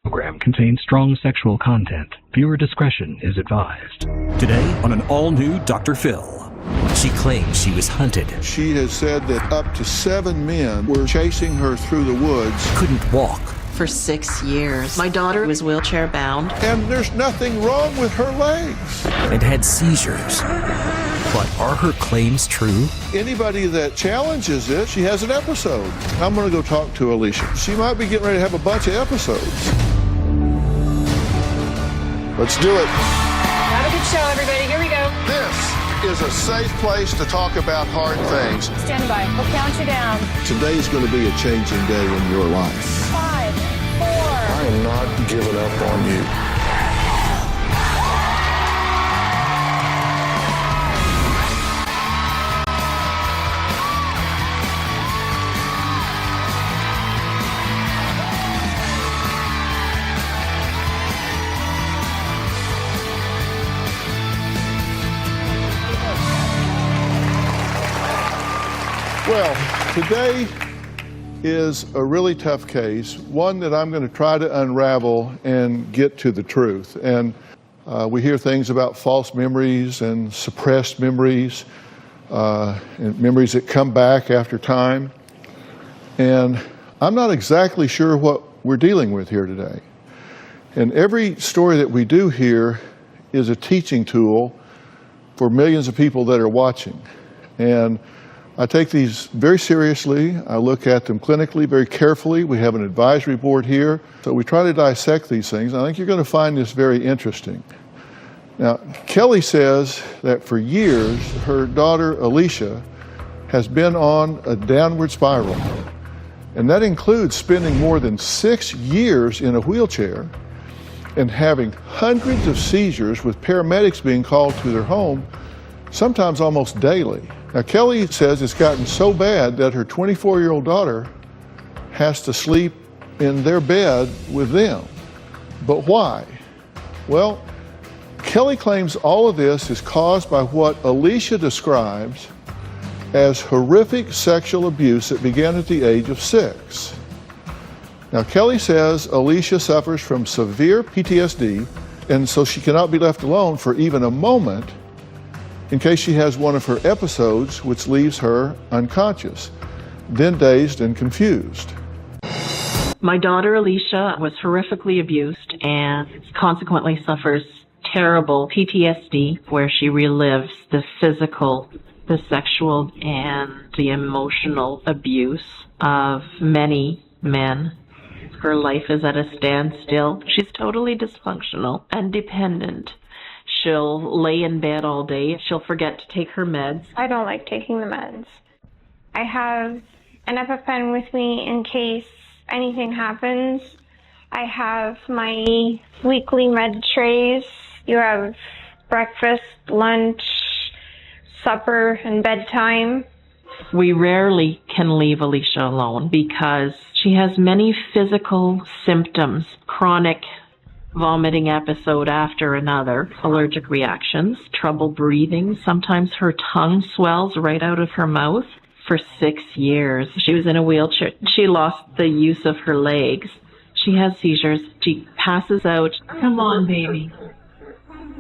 program contains strong sexual content. Viewer discretion is advised. Today on an all-new Dr. Phil. She claims she was hunted. She has said that up to 7 men were chasing her through the woods. Couldn't walk. For 6 years. My daughter was wheelchair bound. And there's nothing wrong with her legs. And had seizures. But are her claims true? Anybody that challenges it, she has an episode. I'm going to go talk to Alicia. She might be getting ready to have a bunch of episodes. Let's do it. Have a good show, everybody. Here we go. This is a safe place to talk about hard things. Stand by. We'll count you down. Today's going to be a changing day in your life. 5, 4. I am not giving up on you. Well, today is a really tough case, one that I'm going to try to unravel and get to the truth. And we hear things about false memories and suppressed memories, and memories that come back after time. And I'm not exactly sure what we're dealing with here today. And every story that we do here is a teaching tool for millions of people that are watching. And I take these very seriously. I look at them clinically very carefully. We have an advisory board here. So we try to dissect these things. I think you're going to find this very interesting. Now, Kelly says that for years, her daughter, Alicia, has been on a downward spiral. And that includes spending more than 6 years in a wheelchair and having hundreds of seizures with paramedics being called to their home, sometimes almost daily. Now, Kelly says it's gotten so bad that her 24-year-old daughter has to sleep in their bed with them. But why? Well, Kelly claims all of this is caused by what Alicia describes as horrific sexual abuse that began at the age of 6. Now, Kelly says Alicia suffers from severe PTSD, and so she cannot be left alone for even a moment in case she has one of her episodes which leaves her unconscious, then dazed and confused. My daughter Alicia was horrifically abused and consequently suffers terrible PTSD where she relives the physical, the sexual, and the emotional abuse of many men. Her life is at a standstill. She's totally dysfunctional and dependent. She'll lay in bed all day. She'll forget to take her meds. I don't like taking the meds. I have an EpiPen with me in case anything happens. I have my weekly med trays. You have breakfast, lunch, supper, and bedtime. We rarely can leave Alicia alone because she has many physical symptoms, chronic vomiting episode after another, allergic reactions, trouble breathing. Sometimes her tongue swells right out of her mouth. For 6 years, she was in a wheelchair. She lost the use of her legs. She has seizures. She passes out. Come on, baby.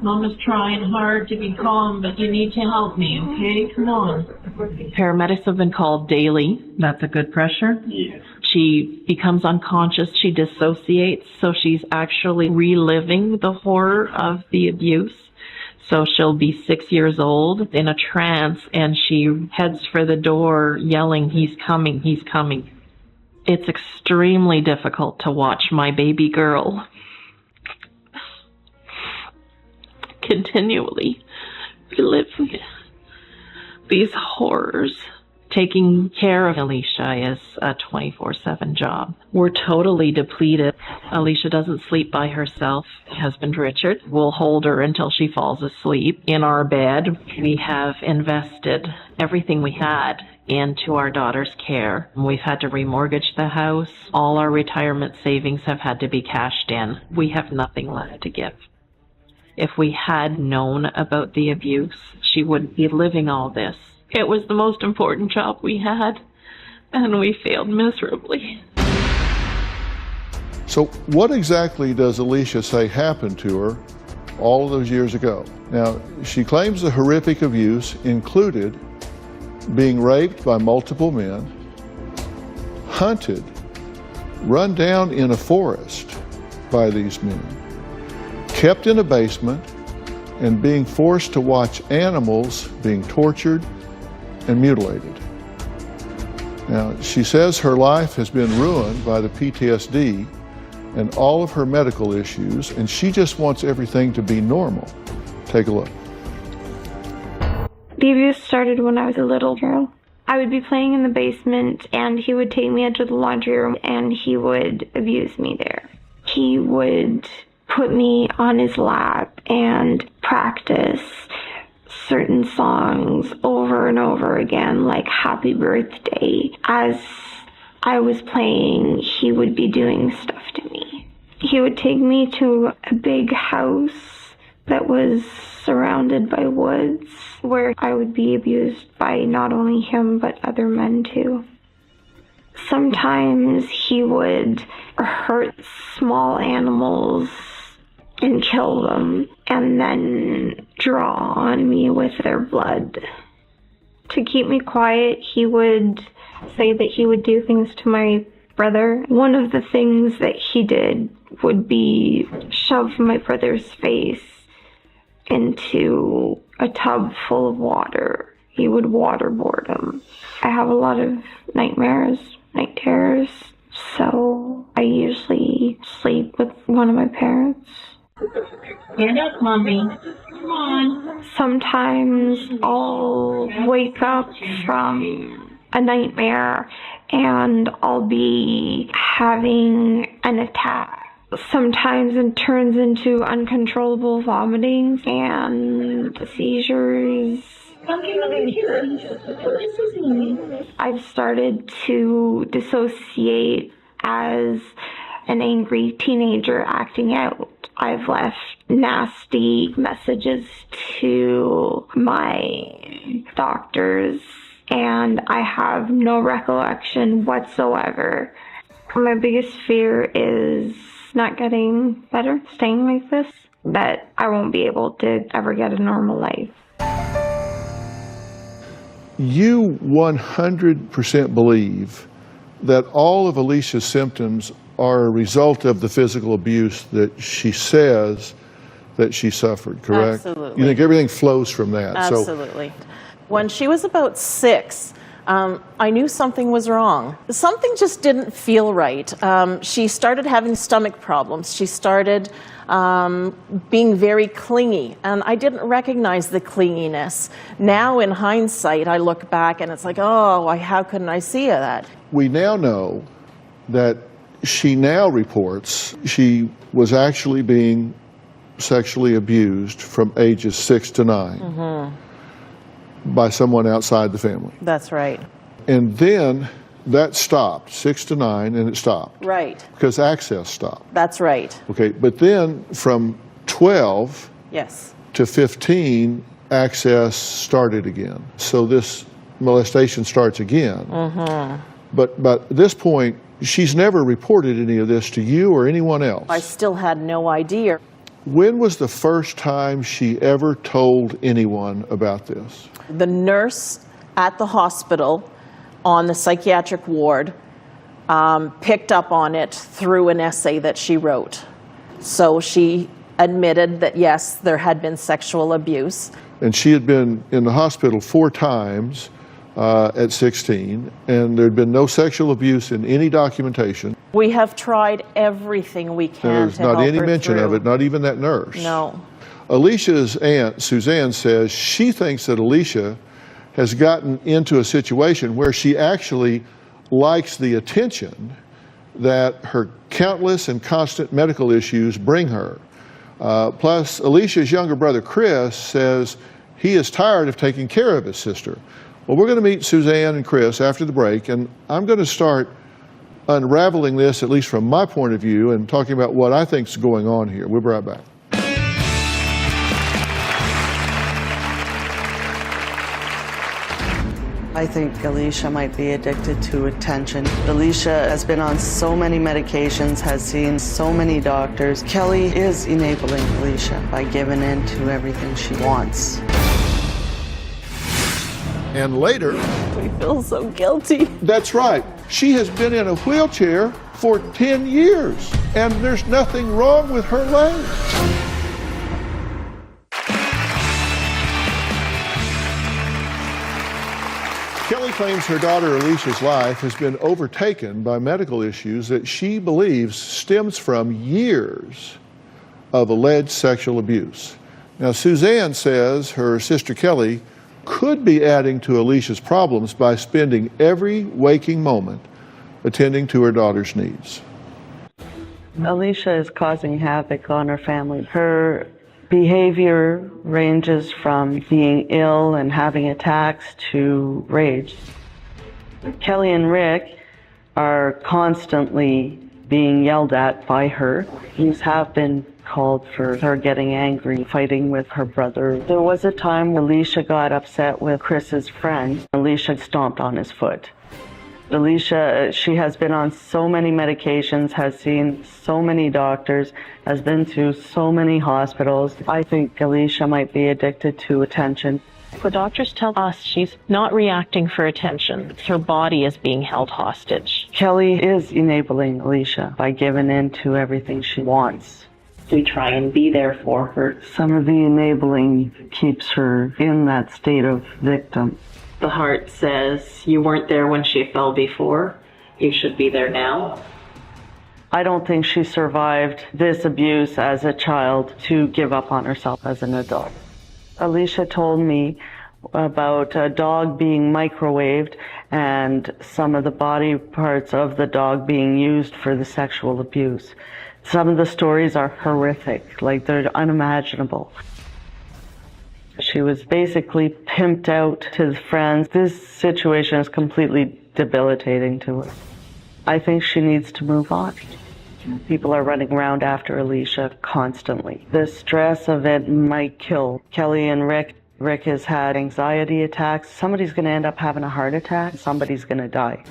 Mama's trying hard to be calm, but you need to help me, okay? Come on. Paramedics have been called daily. That's a good pressure? Yes. She becomes unconscious. She dissociates, so she's actually reliving the horror of the abuse. So she'll be 6 years old in a trance, and she heads for the door yelling, "He's coming, he's coming." It's extremely difficult to watch my baby girl continually relive these horrors. Taking care of Alicia is a 24/7 job. We're totally depleted. Alicia doesn't sleep by herself. Husband Richard will hold her until she falls asleep in our bed. We have invested everything we had into our daughter's care. We've had to remortgage the house. All our retirement savings have had to be cashed in. We have nothing left to give. If we had known about the abuse, she wouldn't be living all this. It was the most important job we had, and we failed miserably. So what exactly does Alicia say happened to her all of those years ago? Now, she claims the horrific abuse included being raped by multiple men, hunted, run down in a forest by these men, kept in a basement, and being forced to watch animals being tortured and mutilated. Now, she says her life has been ruined by the PTSD and all of her medical issues, and she just wants everything to be normal. Take a look. The abuse started when I was a little girl. I would be playing in the basement, and he would take me into the laundry room, and he would abuse me there. He would put me on his lap and practice certain songs over and over again, like Happy Birthday. As I was playing, he would be doing stuff to me. He would take me to a big house that was surrounded by woods, where I would be abused by not only him, but other men too. Sometimes he would hurt small animals and kill them, and then draw on me with their blood. To keep me quiet, he would say that he would do things to my brother. One of the things that he did would be shove my brother's face into a tub full of water. He would waterboard him. I have a lot of nightmares, night terrors, so I usually sleep with one of my parents. Get up, Mommy. Come on. Sometimes I'll wake up from a nightmare and I'll be having an attack. Sometimes it turns into uncontrollable vomiting and seizures. I've started to dissociate as an angry teenager acting out. I've left nasty messages to my doctors, and I have no recollection whatsoever. My biggest fear is not getting better, staying like this, that I won't be able to ever get a normal life. You 100% believe that all of Alicia's symptoms are a result of the physical abuse that she says that she suffered, correct? Absolutely. You think everything flows from that? Absolutely. When she was about 6, I knew something was wrong. Something just didn't feel right. She started having stomach problems. She started being very clingy, and I didn't recognize the clinginess. Now, in hindsight, I look back and it's like, oh, how couldn't I see that? We now know that she now reports she was actually being sexually abused from ages 6 to 9 by someone outside the family. That's right. And then that stopped, 6 to 9, and it stopped. Right. Because access stopped. That's right. Okay, but then from 12 Yes. to 15, access started again. So this molestation starts again. But at this point, she's never reported any of this to you or anyone else. I still had no idea. When was the first time she ever told anyone about this? The nurse at the hospital on the psychiatric ward picked up on it through an essay that she wrote. So she admitted that, yes, there had been sexual abuse. And she had been in the hospital 4 times at 16, and there had been no sexual abuse in any documentation. We have tried everything we can There's to not help any her mention through. of it, not even that nurse. No. Alicia's aunt, Suzanne, says she thinks that Alicia has gotten into a situation where she actually likes the attention that her countless and constant medical issues bring her. Plus, Alicia's younger brother, Chris, says he is tired of taking care of his sister. Well, we're going to meet Suzanne and Chris after the break, and I'm going to start unraveling this, at least from my point of view, and talking about what I think is going on here. We'll be right back. I think Alicia might be addicted to attention. Alicia has been on so many medications, has seen so many doctors. Kelly is enabling Alicia by giving in to everything she wants. And later, We feel so guilty. that's right, she has been in a wheelchair for 10 years, and there's nothing wrong with her legs. Kelly claims her daughter Alicia's life has been overtaken by medical issues that she believes stems from years of alleged sexual abuse. Now, Suzanne says her sister Kelly could be adding to Alicia's problems by spending every waking moment attending to her daughter's needs. Alicia is causing havoc on her family. Her behavior ranges from being ill and having attacks to rage. Kelly and Rick are constantly being yelled at by her. These have been called for her getting angry, fighting with her brother. There was a time when Alicia got upset with Chris's friend. Alicia stomped on his foot. Alicia, she has been on so many medications, has seen so many doctors, has been to so many hospitals. I think Alicia might be addicted to attention. The doctors tell us she's not reacting for attention. Her body is being held hostage. Kelly is enabling Alicia by giving in to everything she wants. We try and be there for her. Some of the enabling keeps her in that state of victim. The heart says, you weren't there when she fell before. You should be there now. I don't think she survived this abuse as a child to give up on herself as an adult. Alicia told me about a dog being microwaved and some of the body parts of the dog being used for the sexual abuse. Some of the stories are horrific, like they're unimaginable. She was basically pimped out to friends. This situation is completely debilitating to her. I think she needs to move on. People are running around after Alicia constantly. The stress of it might kill Kelly and Rick. Rick has had anxiety attacks. Somebody's going to end up having a heart attack. Somebody's going to die.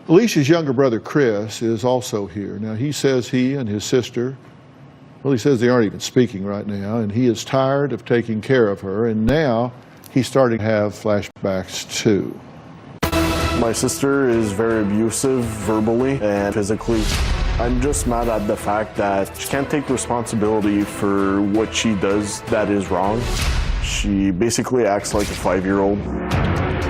Alicia's younger brother Chris is also here. Now, he says he and his sister, well, he says they aren't even speaking right now, and he is tired of taking care of her, and now he's starting to have flashbacks too. My sister is very abusive verbally and physically. I'm just mad at the fact that she can't take responsibility for what she does that is wrong. She basically acts like a 5-year-old.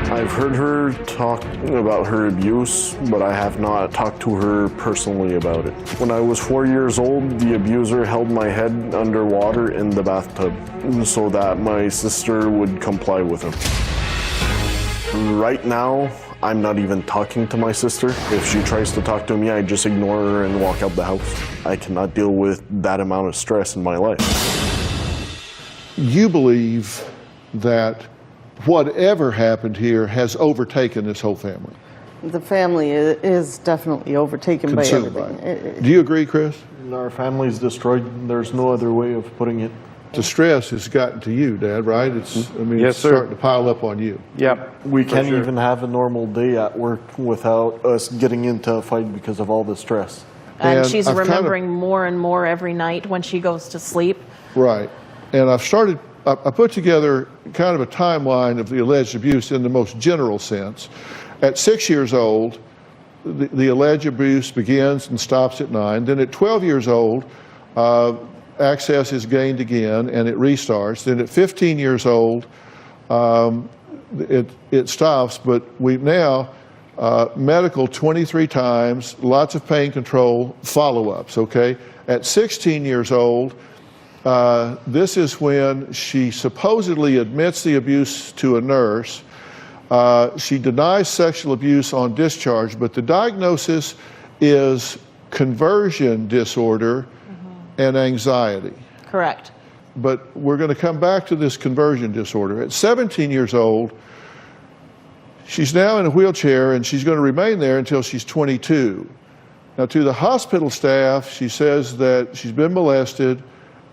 I've heard her talk about her abuse, but I have not talked to her personally about it. When I was 4 years old, the abuser held my head underwater in the bathtub so that my sister would comply with him. Right now, I'm not even talking to my sister. If she tries to talk to me, I just ignore her and walk out the house. I cannot deal with that amount of stress in my life. You believe that whatever happened here has overtaken this whole family. The family is definitely overtaken by Consumed by everything. it. Do you agree, Chris? Our family's destroyed. There's no other way of putting it. The stress has gotten to you, Dad, right? It's Yes, sir. starting to pile up on you. Yep. We can't even have a normal day at work without us getting into a fight because of all the stress. And And she's I've kind of- remembering more and more every night when she goes to sleep. Right. And I put together kind of a timeline of the alleged abuse in the most general sense. At 6 years old, the alleged abuse begins and stops at 9. Then at 12 years old, access is gained again and it restarts. Then at 15 years old, it stops, but we've now medical 23 times, lots of pain control, follow-ups, okay? At 16 years old, this is when she supposedly admits the abuse to a nurse. She denies sexual abuse on discharge, but the diagnosis is conversion disorder and anxiety. Correct. But we're going to come back to this conversion disorder. At 17 years old, she's now in a wheelchair and she's going to remain there until she's 22. Now, to the hospital staff, she says that she's been molested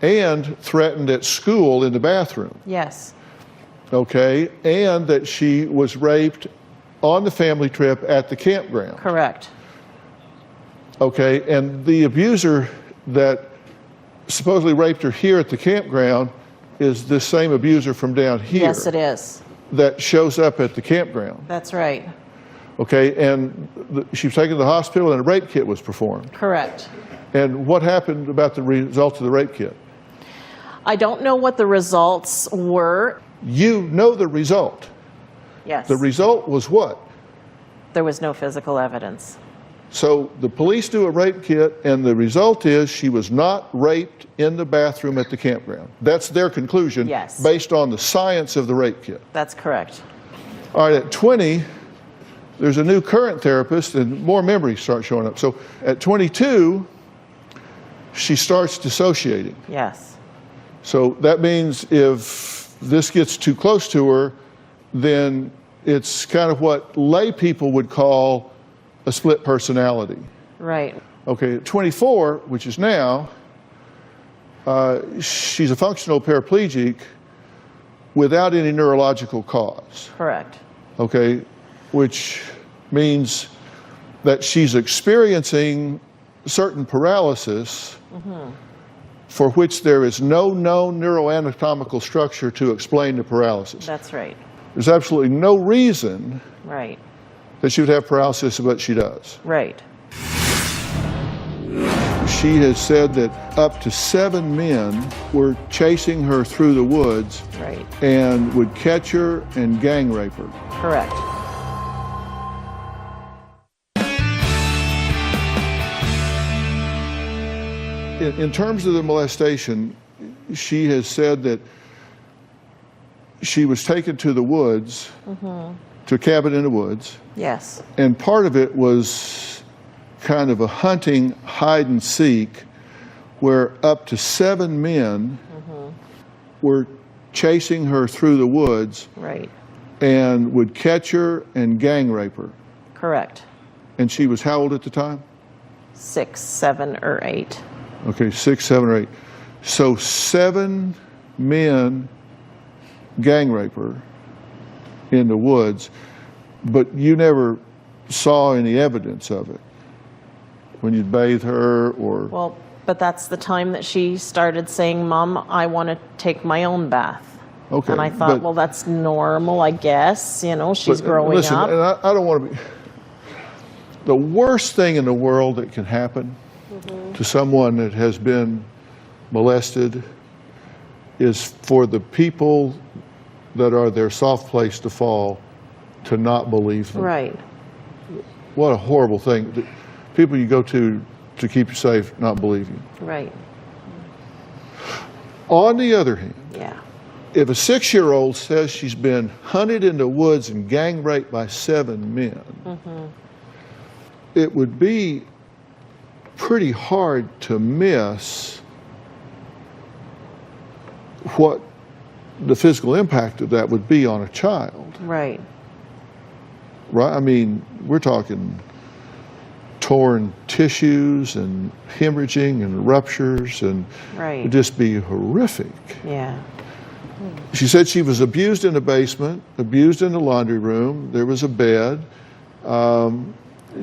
and threatened at school in the bathroom. Yes. okay, and that she was raped on the family trip at the campground. Correct. Okay, and the abuser that supposedly raped her here at the campground is this same abuser from down here. Yes, it is. That shows up at the campground. That's right. Okay, and she was taken to the hospital and a rape kit was performed. Correct. And what happened about the results of the rape kit? I don't know what the results were. You know the result. Yes. The result was what? There was no physical evidence. So the police do a rape kit, and the result is she was not raped in the bathroom at the campground. That's their conclusion, Yes. based on the science of the rape kit. That's correct. All right, at 20, there's a new current therapist, and more memories start showing up. So at 22, she starts dissociating. Yes. So that means if this gets too close to her, then it's kind of what lay people would call a split personality. Right. Okay, at 24, which is now, she's a functional paraplegic without any neurological cause. Correct. Okay, which means that she's experiencing certain paralysis for which there is no known neuroanatomical structure to explain the paralysis. That's right. There's absolutely no reason Right. that she would have paralysis, but she does. Right. She has said that up to 7 men were chasing her through the woods Right. and would catch her and gang rape her. Correct. In terms of the molestation, she has said that she was taken to the woods, to a cabin in the woods, Yes. and part of it was kind of a hunting hide and seek where up to 7 men were chasing her through the woods Right. and would catch her and gang rape her. Correct. And she was how old at the time? 6, 7, or 8. Okay, 6, 7, or 8. So 7 men gang rape her in the woods, but you never saw any evidence of it when you'd bathe her or... Well, but that's the time that she started saying, Mom, I want to take my own bath. Okay, And I thought, but- well, that's normal, I guess. You know, she's but, growing listen, up. and I don't want to be... The worst thing in the world that can happen to someone that has been molested is for the people that are their soft place to fall to not believe them. Right. What a horrible thing. The people you go to keep you safe not believe you. Right. On the other hand, Yeah. if a 6-year-old says she's been hunted in the woods and gang raped by 7 men, it would be pretty hard to miss what the physical impact of that would be on a child, Right. right? I mean, we're talking torn tissues and hemorrhaging and ruptures, and Right. it'd just be horrific. Yeah. She said she was abused in the basement, abused in the laundry room. There was a bed.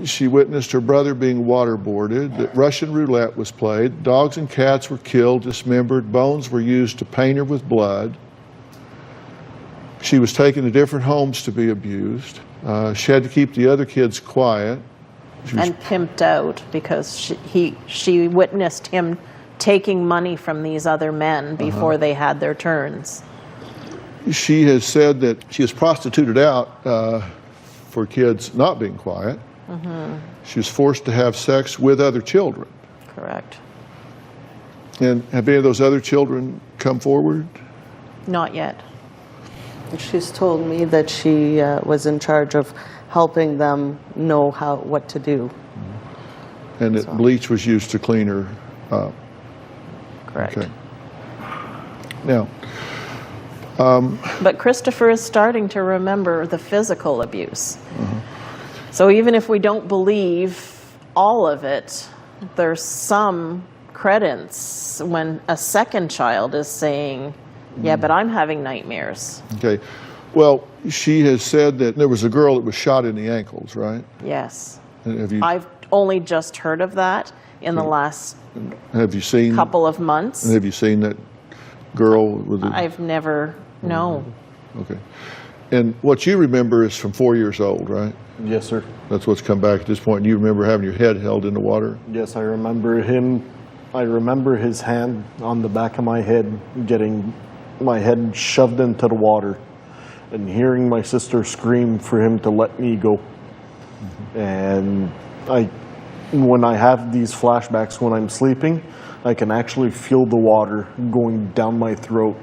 She witnessed her brother being waterboarded, that Russian roulette was played, dogs and cats were killed, dismembered, bones were used to paint her with blood. She was taken to different homes to be abused. She had to keep the other kids quiet. She was And pimped out because she witnessed him taking money from these other men before they had their turns. She has said that she was prostituted out for kids not being quiet. She was forced to have sex with other children. Correct. And have any of those other children come forward? Not yet. She's told me that she was in charge of helping them know what to do. And that bleach was used to clean her up. Correct. Okay. Now, But Christopher is starting to remember the physical abuse. So even if we don't believe all of it, there's some credence when a second child is saying Yeah, but I'm having nightmares. Okay. Well, she has said that there was a girl that was shot in the ankles, right? Yes. And have you I've only just heard of that in the last seen couple of months. Have you seen that girl with the... I've never, no. Okay. And what you remember is from 4 years old, right? Yes, sir. That's what's come back at this point. And you remember having your head held in the water? Yes, I remember him. I remember his hand on the back of my head, getting my head shoved into the water, and hearing my sister scream for him to let me go. And when I have these flashbacks when I'm sleeping, I can actually feel the water going down my throat.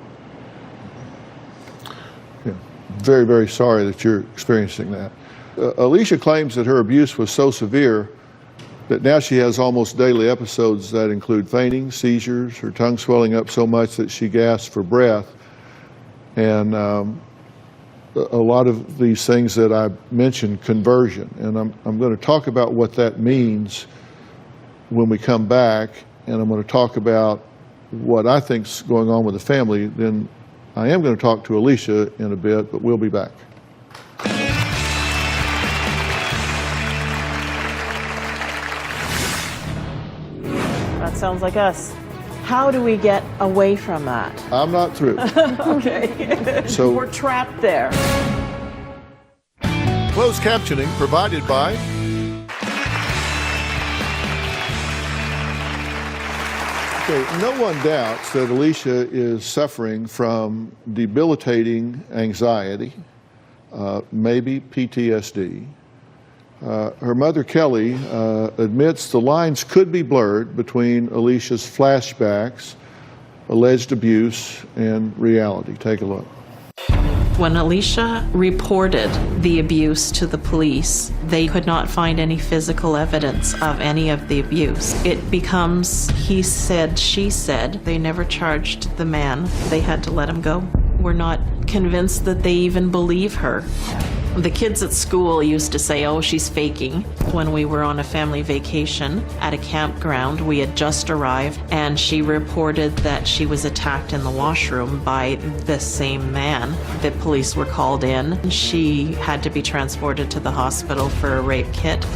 Yeah. Very, very sorry that you're experiencing that. Alicia claims that her abuse was so severe that now she has almost daily episodes that include fainting, seizures, her tongue swelling up so much that she gasps for breath. And a lot of these things that I mentioned, conversion. And I'm going to talk about what that means when we come back. And I'm going to talk about what I think's going on with the family. Then I am going to talk to Alicia in a bit, but we'll be back. That sounds like us. How do we get away from that? I'm not through. Okay. So we're trapped there. Closed captioning provided by Okay, no one doubts that Alicia is suffering from debilitating anxiety, maybe PTSD. Her mother, Kelly, admits the lines could be blurred between Alicia's flashbacks, alleged abuse, and reality. Take a look. When Alicia reported the abuse to the police, they could not find any physical evidence of any of the abuse. It becomes he said, she said. They never charged the man. They had to let him go. We're not convinced that they even believe her. The kids at school used to say, oh, she's faking. When we were on a family vacation at a campground, we had just arrived, and she reported that she was attacked in the washroom by the same man. The police were called in. She had to be transported to the hospital for a rape kit.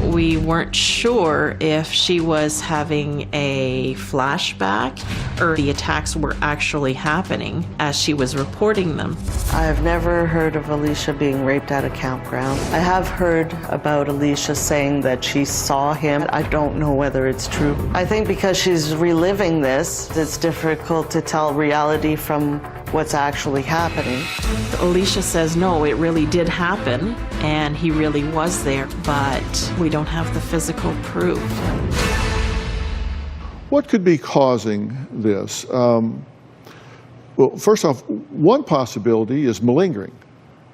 We weren't sure if she was having a flashback or the attacks were actually happening as she was reporting them. I've never heard of Alicia being raped at a campground. I have heard about Alicia saying that she saw him. I don't know whether it's true. I think because she's reliving this, it's difficult to tell reality from what's actually happening. Alicia says, no, it really did happen, and he really was there, but we don't have the physical proof. What could be causing this? Well, first off, one possibility is malingering,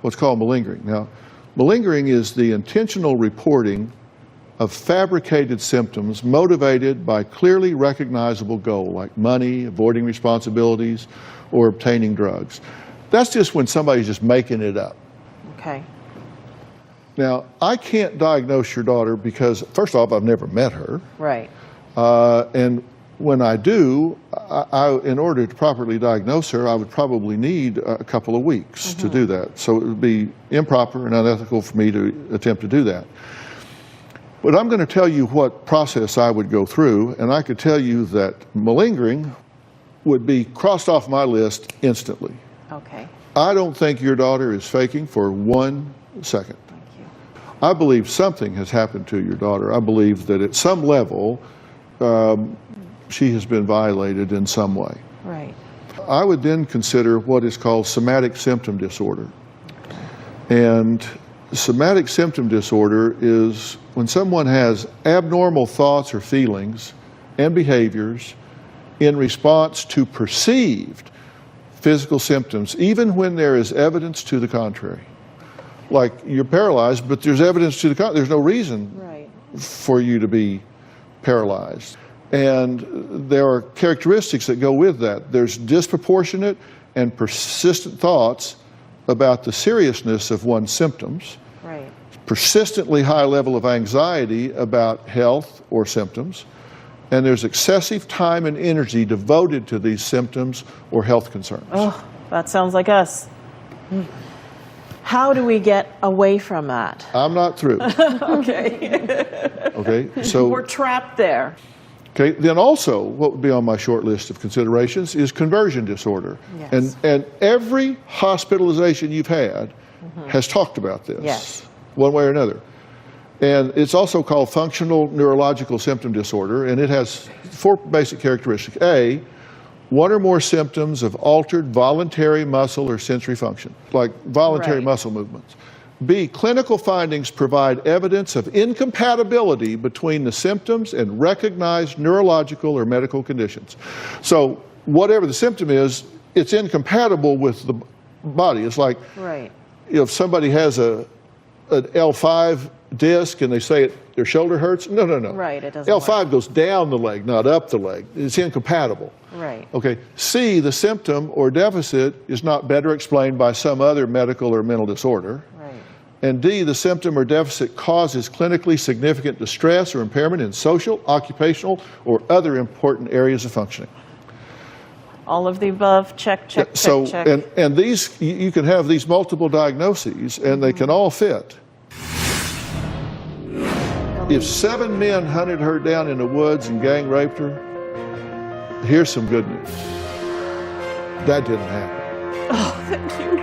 what's called malingering. Now, malingering is the intentional reporting of fabricated symptoms motivated by clearly recognizable goal, like money, avoiding responsibilities, or obtaining drugs. That's just when somebody's just making it up. Okay. Now, I can't diagnose your daughter because, first off, I've never met her. Right. And when I do, in order to properly diagnose her, I would probably need a couple of weeks to do that. So it would be improper and unethical for me to attempt to do that. But I'm going to tell you what process I would go through, and I could tell you that malingering would be crossed off my list instantly. Okay. I don't think your daughter is faking for 1 second. Thank you. I believe something has happened to your daughter. I believe that at some level, she has been violated in some way. Right. I would then consider what is called somatic symptom disorder. And somatic symptom disorder is when someone has abnormal thoughts or feelings and behaviors in response to perceived physical symptoms, even when there is evidence to the contrary. Like you're paralyzed, but there's evidence to the contrary. There's no reason for you to be paralyzed. And there are characteristics that go with that. There's disproportionate and persistent thoughts about the seriousness of one's symptoms. Right. Persistently high level of anxiety about health or symptoms. and there's excessive time and energy devoted to these symptoms or health concerns. Oh, that sounds like us. How do we get away from that? I'm not through. Okay. Okay, so We're trapped there. okay. Then also, what would be on my short list of considerations is conversion disorder, Yes. and every hospitalization you've had has talked about this, Yes. one way or another. And it's also called functional neurological symptom disorder, and it has 4 basic characteristics. A, one or more symptoms of altered voluntary muscle or sensory function, like voluntary Right. muscle movements. B, clinical findings provide evidence of incompatibility between the symptoms and recognized neurological or medical conditions. So whatever the symptom is, it's incompatible with the body. It's like Right. if somebody has an L5 disc and they say their shoulder hurts, no. Right, it doesn't L5 work. goes down the leg, not up the leg. It's incompatible. Right. Okay. C, the symptom or deficit is not better explained by some other medical or mental disorder. Right. And D, the symptom or deficit causes clinically significant distress or impairment in social, occupational, or other important areas of functioning. All of the above, check, check, So, check, check. and these, you can have these multiple diagnoses and they can all fit. If 7 men hunted her down in the woods and gang raped her, here's some good news. That didn't happen. Oh, thank you.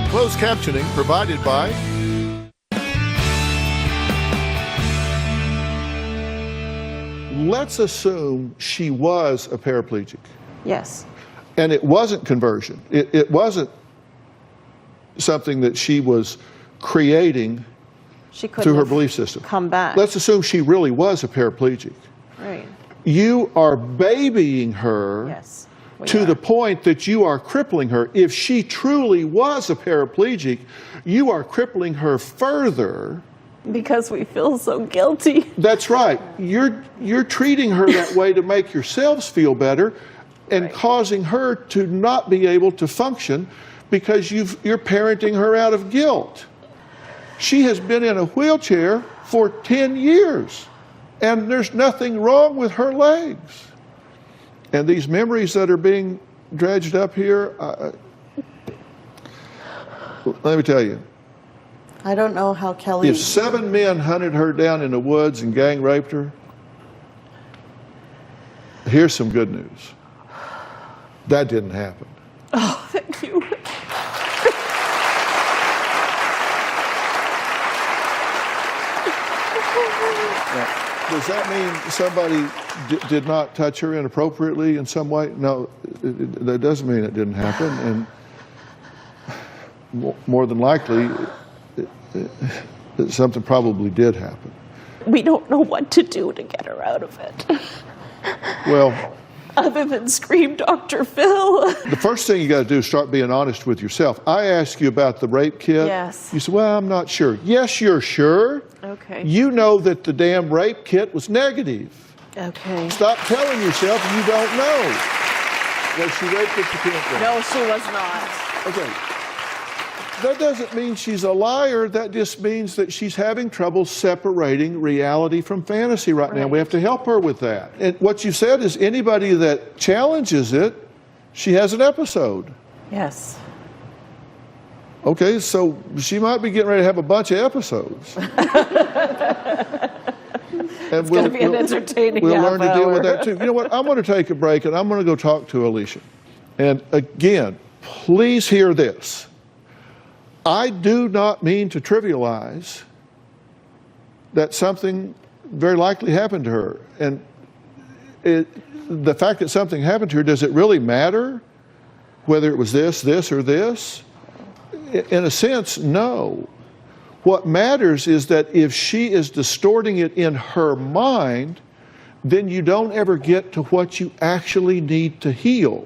Closed captioning provided by Let's assume she was a paraplegic. Yes. And it wasn't conversion. It wasn't something that she was creating She couldn't through her have belief system. come back. Let's assume she really was a paraplegic. Right. You are babying her Yes. we to are. the point that you are crippling her. If she truly was a paraplegic, you are crippling her further. Because we feel so guilty. That's right. You're treating her that way to make yourselves feel better and Right. causing her to not be able to function because you're parenting her out of guilt. She has been in a wheelchair for 10 years and there's nothing wrong with her legs. And these memories that are being dredged up here, let me tell you, I don't know how Kelly... if 7 men hunted her down in the woods and gang raped her, here's some good news. That didn't happen. Oh, thank you. Does that mean somebody did not touch her inappropriately in some way? No, that doesn't mean it didn't happen. And more than likely, something probably did happen. We don't know what to do to get her out of it. Well, Other than scream, Dr. Phil. the first thing you got to do is start being honest with yourself. I asked you about the rape kit. Yes. You said, well, I'm not sure. Yes, you're sure. Okay. You know that the damn rape kit was negative. Okay. Stop telling yourself you don't know. Was she raped at the campground? No, she was not. Okay. That doesn't mean she's a liar. That just means that she's having trouble separating reality from fantasy right now. We have to help her with that. And what you said is anybody that challenges it, she has an episode. Yes. Okay, so she might be getting ready to have a bunch of episodes. And It's going to be an entertaining We'll half learn to deal with hour. that too. You know what? I'm going to take a break and I'm going to go talk to Alicia. And again, please hear this. I do not mean to trivialize that something very likely happened to her. And the fact that something happened to her, does it really matter whether it was this, or this? In a sense, no. What matters is that if she is distorting it in her mind, then you don't ever get to what you actually need to heal.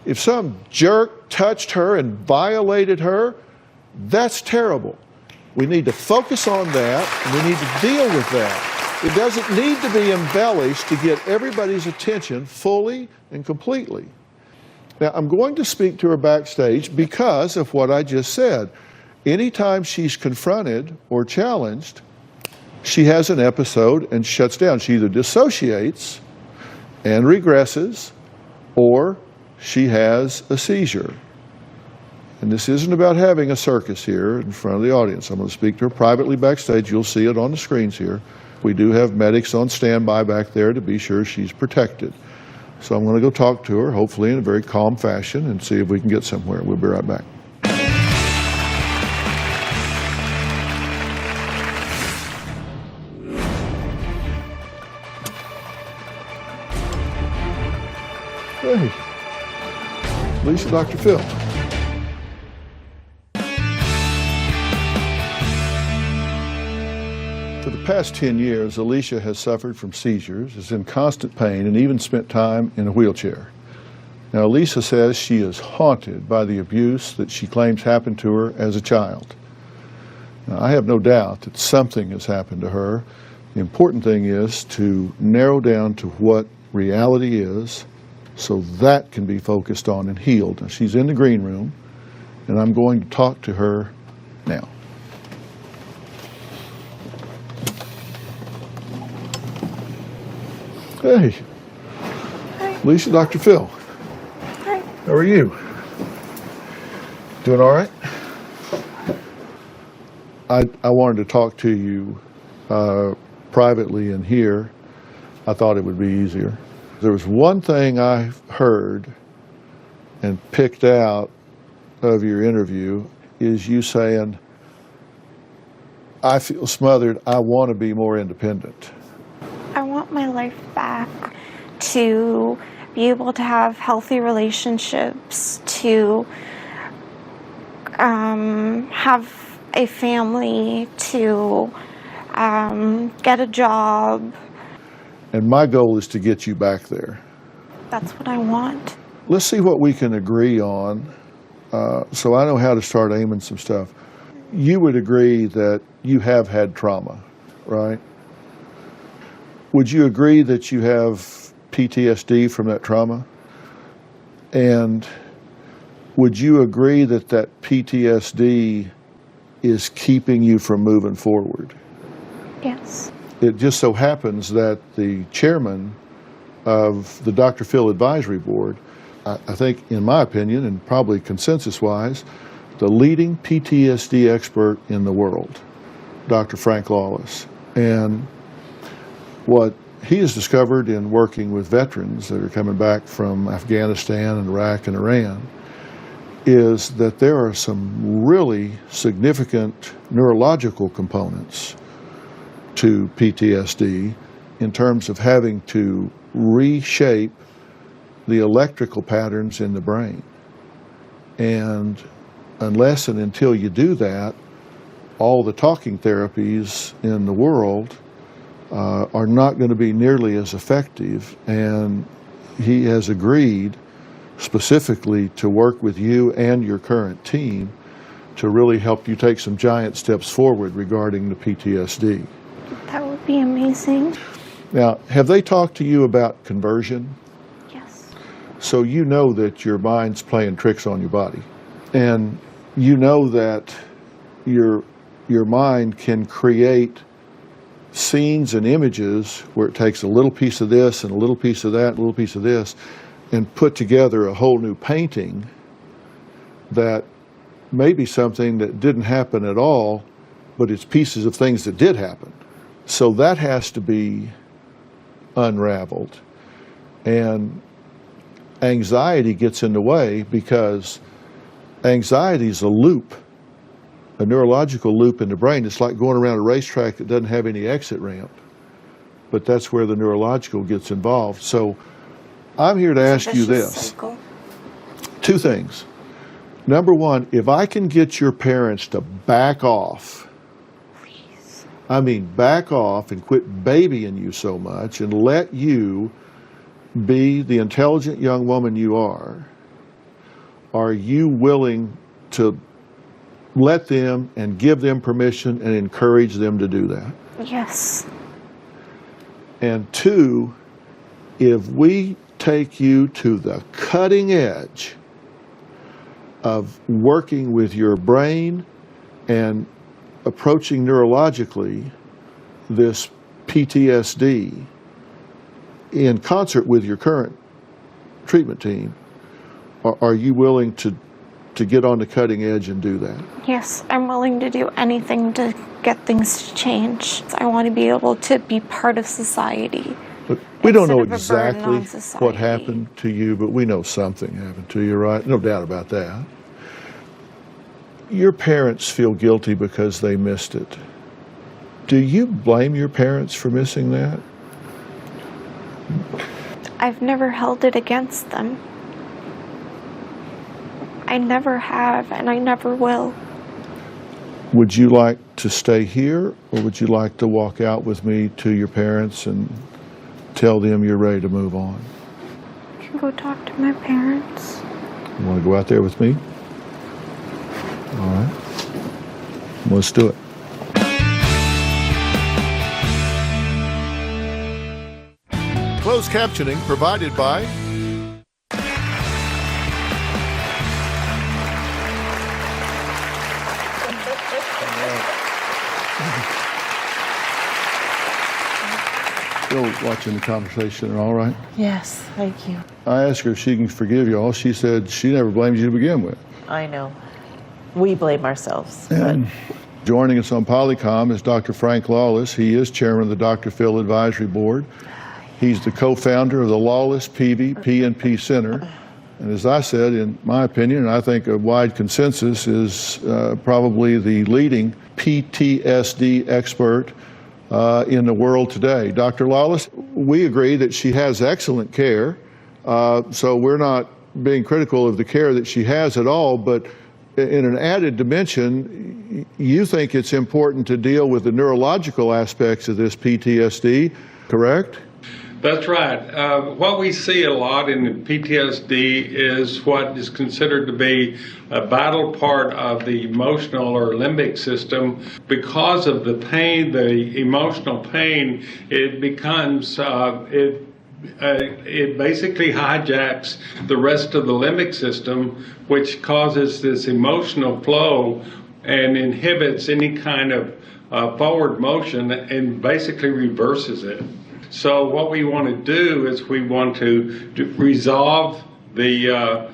If some jerk touched her and violated her, that's terrible. We need to focus on that, and we need to deal with that. It doesn't need to be embellished to get everybody's attention fully and completely. Now, I'm going to speak to her backstage because of what I just said. Anytime she's confronted or challenged, she has an episode and shuts down. She either dissociates and regresses, or she has a seizure. And this isn't about having a circus here in front of the audience. I'm going to speak to her privately backstage. You'll see it on the screens here. We do have medics on standby back there to be sure she's protected. So I'm going to go talk to her, hopefully in a very calm fashion, and see if we can get somewhere. We'll be right back. Hey, Alicia, Dr. Phil. For the past 10 years, Alicia has suffered from seizures, is in constant pain, and even spent time in a wheelchair. Now, Alicia says she is haunted by the abuse that she claims happened to her as a child. Now, I have no doubt that something has happened to her. The important thing is to narrow down to what reality is, so that can be focused on and healed. Now, she's in the green room, and I'm going to talk to her now. Hey. Hi. Alicia, Dr. Phil. Hi. How are you? Doing all right? I wanted to talk to you privately in here. I thought it would be easier. There was one thing I heard and picked out of your interview is you saying, I feel smothered, I want to be more independent. I want my life back, to be able to have healthy relationships, to have a family, to get a job. And my goal is to get you back there. That's what I want. Let's see what we can agree on, so I know how to start aiming some stuff. You would agree that you have had trauma, right? Would you agree that you have PTSD from that trauma? And would you agree that that PTSD is keeping you from moving forward? Yes. It just so happens that the chairman of the Dr. Phil Advisory Board, I think, in my opinion, and probably consensus-wise, the leading PTSD expert in the world, Dr. Frank Lawless. And what he has discovered in working with veterans that are coming back from Afghanistan and Iraq and Iran is that there are some really significant neurological components to PTSD in terms of having to reshape the electrical patterns in the brain. And unless and until you do that, all the talking therapies in the world are not going to be nearly as effective. And he has agreed specifically to work with you and your current team to really help you take some giant steps forward regarding the PTSD. That would be amazing. Now, have they talked to you about conversion? Yes. So you know that your mind's playing tricks on your body. And you know that your mind can create scenes and images where it takes a little piece of this and a little piece of that, and a little piece of this, and put together a whole new painting that may be something that didn't happen at all, but it's pieces of things that did happen. So that has to be unraveled. And anxiety gets in the way because anxiety is a loop, a neurological loop in the brain. It's like going around a racetrack that doesn't have any exit ramp, but that's where the neurological gets involved. So I'm here to ask you this. Cycle. Two things. Number one, if I can get your parents to back off, Please. I mean back off and quit babying you so much and let you be the intelligent young woman you are you willing to let them and give them permission and encourage them to do that? Yes. And two, if we take you to the cutting edge of working with your brain and approaching neurologically this PTSD in concert with your current treatment team, are you willing to get on the cutting edge and do that? Yes, I'm willing to do anything to get things to change. I want to be able to be part of society. But we don't know instead of a burden exactly on society. what happened to you, but we know something happened to you, right? No doubt about that. Your parents feel guilty because they missed it. Do you blame your parents for missing that? I've never held it against them. I never have, and I never will. Would you like to stay here, or would you like to walk out with me to your parents and tell them you're ready to move on? I can go talk to my parents. You want to go out there with me? All right. Let's do it. Closed captioning provided by Still watching the conversation, all right? Yes, thank you. I asked her if she can forgive you all. She said she never blamed you to begin with. I know. We blame ourselves. And joining us on Polycom is Dr. Frank Lawless. He is chairman of the Dr. Phil Advisory Board. He's the co-founder of the Lawless Peavey P&P Center. And as I said, in my opinion, and I think a wide consensus, is probably the leading PTSD expert in the world today. Dr. Lawless, we agree that she has excellent care, so we're not being critical of the care that she has at all, but in an added dimension, you think it's important to deal with the neurological aspects of this PTSD, correct? That's right. What we see a lot in PTSD is what is considered to be a vital part of the emotional or limbic system. Because of the pain, the emotional pain, it becomes, it basically hijacks the rest of the limbic system, which causes this emotional flow and inhibits any kind of forward motion and basically reverses it. So what we want to do is we want to resolve the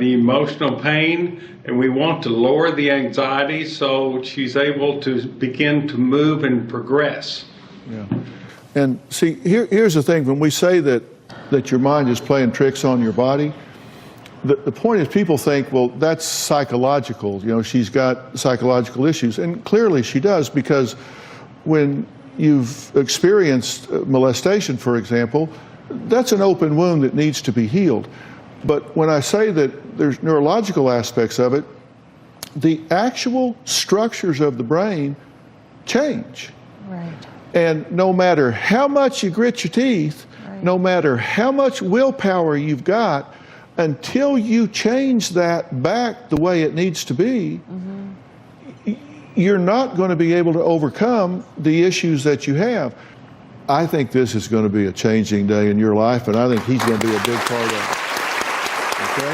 emotional pain, and we want to lower the anxiety so she's able to begin to move and progress. Yeah. And see, here's the thing. When we say that your mind is playing tricks on your body, the point is people think, well, that's psychological. You know, she's got psychological issues. And clearly she does, because when you've experienced molestation, for example, that's an open wound that needs to be healed. But when I say that there's neurological aspects of it, the actual structures of the brain change. Right. And no matter how much you grit your teeth, right, no matter how much willpower you've got, until you change that back the way it needs to be, you're not going to be able to overcome the issues that you have. I think this is going to be a changing day in your life, and I think he's going to be a big part of it. Okay?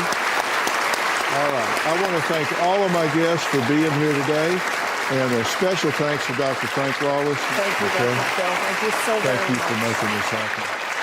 All right. I want to thank all of my guests for being here today, and a special thanks to Dr. Frank Lawless. Thank you, Dr. Phil. Thank you so very much. Thank you for making this happen.